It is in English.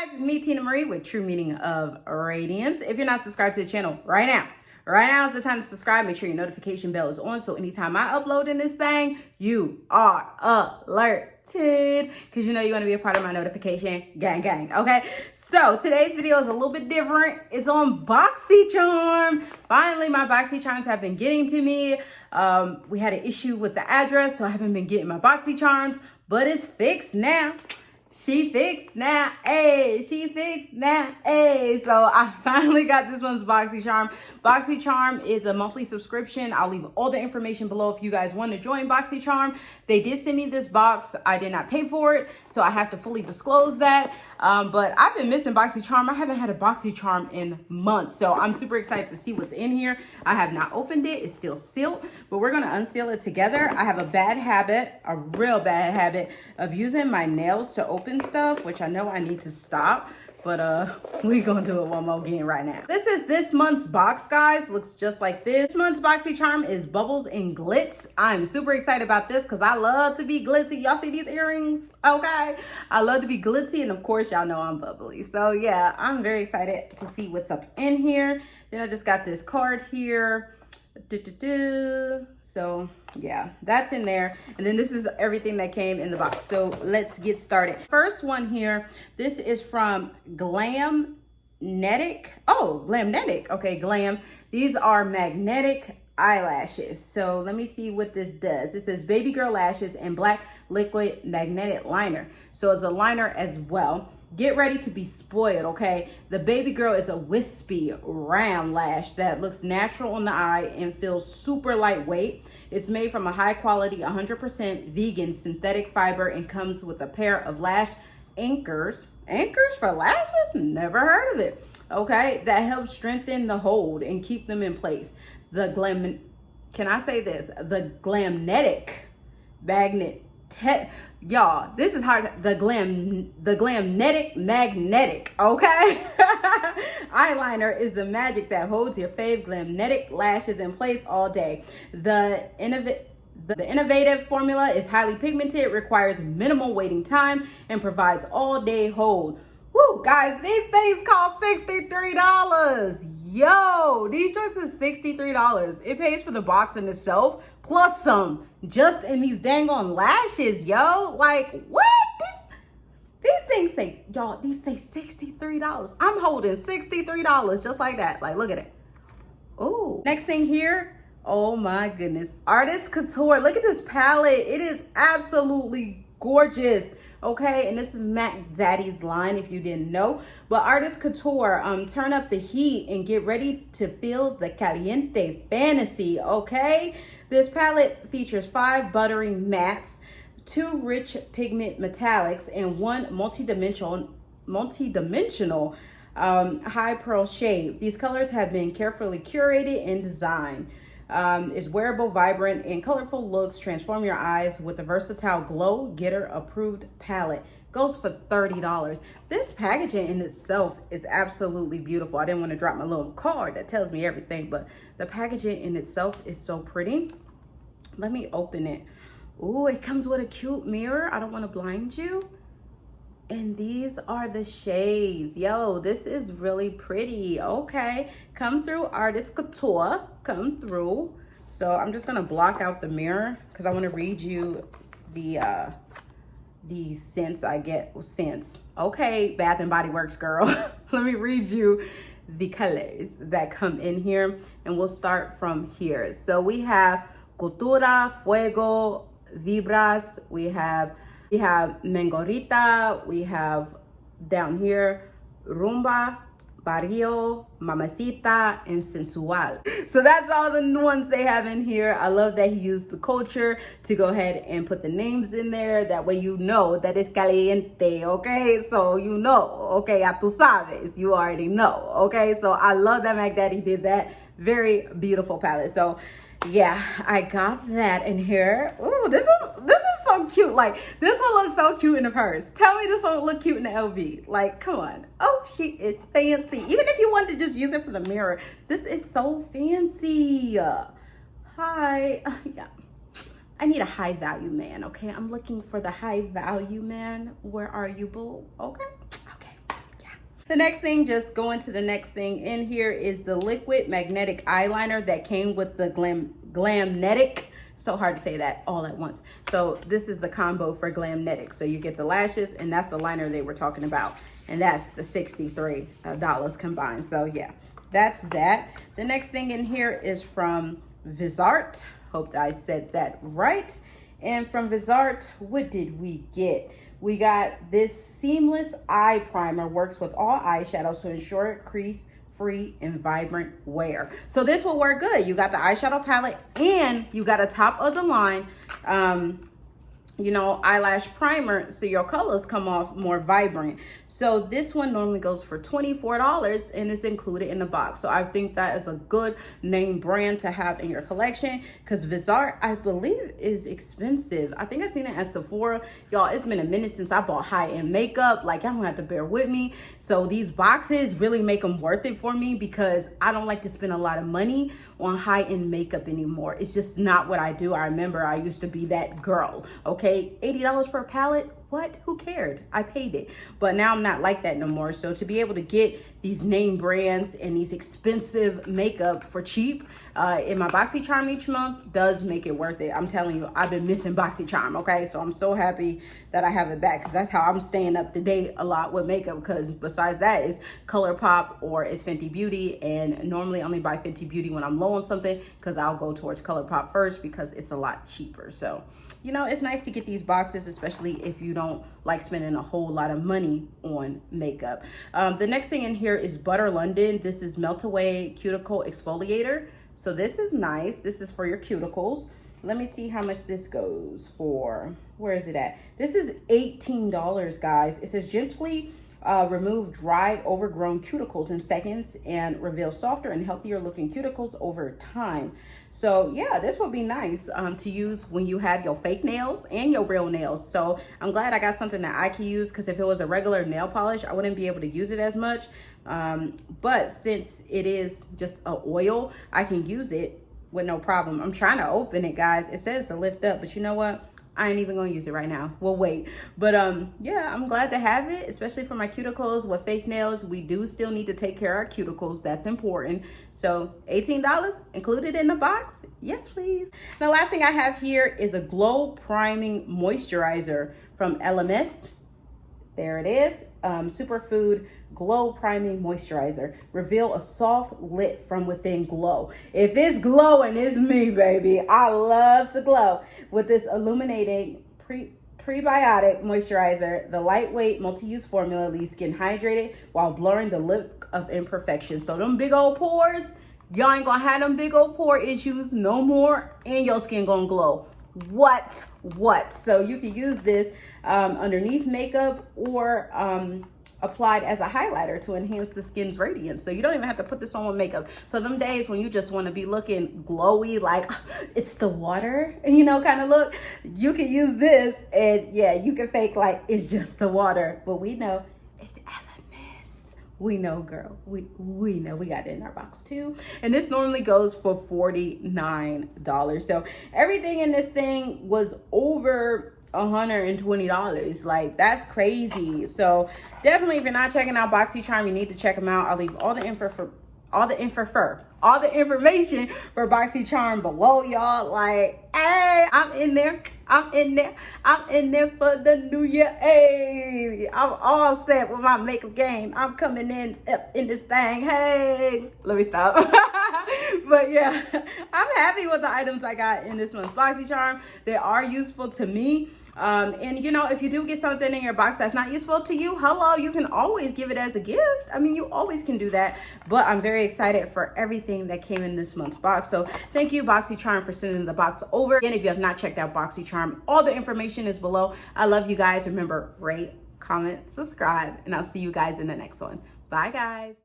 It's me, Tina Marie, with True Meaning of Radiance. If you're not subscribed to the channel right now is the time to subscribe. Make sure your notification bell is on, so anytime I upload in this thing, you are alerted, because you know you want to be a part of my notification gang, okay? So today's video is a little bit different. It's on BoxyCharm. Finally, my BoxyCharms have been getting to me. We had an issue with the address, so I haven't been getting my BoxyCharms, but it's fixed now. She fixed now, ayy. She fixed now, ayy. So I finally got this one's BoxyCharm. BoxyCharm is a monthly subscription. I'll leave all the information below if you guys want to join BoxyCharm. They did send me this box. I did not pay for it, so I have to fully disclose that. But I've been missing BoxyCharm. I haven't had a BoxyCharm in months, so I'm super excited to see what's in here. I have not opened it. It's still sealed, but we're gonna unseal it together. I have a bad habit, a real bad habit, of using my nails to open stuff, which I know I need to stop, but we gonna do it one more again right now. This is this month's box, guys. Looks just like this. This month's BoxyCharm is Bubbles and Glitz. I'm super excited about this because I love to be glitzy. Y'all see these earrings? Okay, I love to be glitzy, and of course y'all know I'm bubbly, so yeah, I'm very excited to see what's up in here. Then I just got this card here. So yeah, that's in there, and then this is everything that came in the box. So let's get started. First one here, this is from Glamnetic. Oh, Glamnetic. Okay, Glam. These are magnetic eyelashes. So let me see what this does. It says baby girl lashes and black liquid magnetic liner. So it's a liner as well. Get ready to be spoiled, okay? The baby girl is a wispy, round lash that looks natural on the eye and feels super lightweight. It's made from a high quality, 100% vegan synthetic fiber and comes with a pair of lash anchors. Anchors for lashes? Never heard of it. Okay, that helps strengthen the hold and keep them in place. The can I say this? The Glamnetic magnet. Y'all, this is hard. The Glamnetic magnetic, okay? Eyeliner is the magic that holds your fave Glamnetic lashes in place all day. The innovative formula is highly pigmented, requires minimal waiting time, and provides all-day hold. Woo, guys, these things cost $63. Yo, these joints are $63. It pays for the box in itself, plus some, just in these dang on lashes, yo. Like, what? These things say, y'all, these say $63. I'm holding $63 just like that. Like, look at it. Oh, next thing here. Oh my goodness. Artist Couture. Look at this palette. It is absolutely gorgeous. Okay, and this is Mac Daddy's line, if you didn't know. But Artist Couture, turn up the heat and get ready to feel the caliente fantasy, okay? This palette features 5 buttery mattes, 2 rich pigment metallics, and 1 multi-dimensional high pearl shade. These colors have been carefully curated and designed. Is wearable, vibrant, and colorful looks transform your eyes with a versatile glow getter approved palette. Goes for $30. This packaging in itself is absolutely beautiful. I didn't want to drop my little card that tells me everything, but the packaging in itself is so pretty. Let me open it. Ooh, it comes with a cute mirror. I don't want to blind you. And these are the shades. Yo, this is really pretty. Okay, come through, Artist Couture. Come through. So I'm just gonna block out the mirror because I want to read you the scents I get. Scents. Okay, Bath and Body Works girl. Let me read you the colors that come in here, and we'll start from here. So we have Cultura, Fuego, Vibras. We have Mengorita, we have down here Rumba, Barrio, Mamacita, and Sensual. So that's all the ones they have in here. I love that he used the Couture to go ahead and put the names in there. That way you know that it's caliente, okay? So you know, okay, ya tú sabes, you already know, okay? So I love that Mac Daddy did that. Very beautiful palette. So yeah, I got that in here. Ooh, this is so cute. Like, this one looks so cute in the purse. Tell me this one would look cute in the LV. Like, come on. Oh, she is fancy. Even if you wanted to just use it for the mirror, this is so fancy. Hi. Yeah. I need a high value man, okay? I'm looking for the high value man. Where are you, boo? Okay. Okay. The next thing, just going to the next thing in here, is the liquid magnetic eyeliner that came with the Glamnetic. So hard to say that all at once. So this is the combo for Glamnetic. So you get the lashes, and that's the liner they were talking about. And that's the $63 combined. So yeah, that's that. The next thing in here is from Vizart. Hope I said that right. And from Vizart, what did we get? We got this seamless eye primer, works with all eyeshadows to ensure crease free and vibrant wear. So this will work good. You got the eyeshadow palette and you got a top of the line you know, eyelash primer, so your colors come off more vibrant. So this one normally goes for $24 and it's included in the box. So I think that is a good name brand to have in your collection, because Vizart, I believe, is expensive. I think I've seen it at Sephora. Y'all, it's been a minute since I bought high-end makeup. Like, y'all don't have to bear with me. So these boxes really make them worth it for me, because I don't like to spend a lot of money on high-end makeup anymore. It's just not what I do. I remember I used to be that girl, okay? $80 for a palette? What? Who cared? I paid it. But now I'm not like that no more. So to be able to get these name brands and these expensive makeup for cheap in my BoxyCharm each month does make it worth it. I'm telling you, I've been missing BoxyCharm, okay? So I'm so happy that I have it back, because that's how I'm staying up to date a lot with makeup, because besides that is ColourPop or it's Fenty Beauty, and normally I only buy Fenty Beauty when I'm low on something, because I'll go towards ColourPop first because it's a lot cheaper. So, you know, it's nice to get these boxes, especially if you don't like spending a whole lot of money on makeup. The next thing in here is Butter London. This is Melt Away Cuticle Exfoliator. So this is nice. This is for your cuticles. Let me see how much this goes for. Where is it at? This is $18, guys. It says gently remove dry, overgrown cuticles in seconds and reveal softer and healthier looking cuticles over time. So yeah, this will be nice to use when you have your fake nails and your real nails. So I'm glad I got something that I can use, because if it was a regular nail polish, I wouldn't be able to use it as much. But since it is just an oil, I can use it with no problem. I'm trying to open it, guys. It says to lift up, but you know what? I ain't even gonna use it right now. We'll wait. But yeah, I'm glad to have it, especially for my cuticles with fake nails. We do still need to take care of our cuticles. That's important. So $18 included in the box. Yes, please. The last thing I have here is a glow priming moisturizer from LMS. There it is. Superfood Glow Priming Moisturizer. Reveal a soft lit from within glow. If it's glowing, it's me, baby. I love to glow. With this illuminating prebiotic moisturizer, the lightweight multi-use formula leaves skin hydrated while blurring the look of imperfection. So them big old pores, y'all ain't gonna have them big old pore issues no more, and your skin gonna glow. What? So you can use this underneath makeup, or applied as a highlighter to enhance the skin's radiance. So you don't even have to put this on with makeup. So them days when you just want to be looking glowy, like it's the water, and you know, kind of look, you can use this, and yeah, you can fake like it's just the water, but we know it's LMS. We know, girl. We know we got it in our box too. And this normally goes for $49. So everything in this thing was over $120. Like, that's crazy. So definitely, if you're not checking out BoxyCharm, you need to check them out. I'll leave all the information for BoxyCharm below, y'all. Like, hey, I'm in there for the new year. Hey, I'm all set with my makeup game. I'm coming in this thing. Hey, let me stop. But yeah, I'm happy with the items I got in this month's BoxyCharm. They are useful to me. And you know, if you do get something in your box that's not useful to you, hello, you can always give it as a gift. I mean, you always can do that. But I'm very excited for everything that came in this month's box. So thank you, BoxyCharm, for sending the box over. Again, if you have not checked out BoxyCharm, all the information is below. I love you guys. Remember, rate, comment, subscribe, and I'll see you guys in the next one. Bye, guys.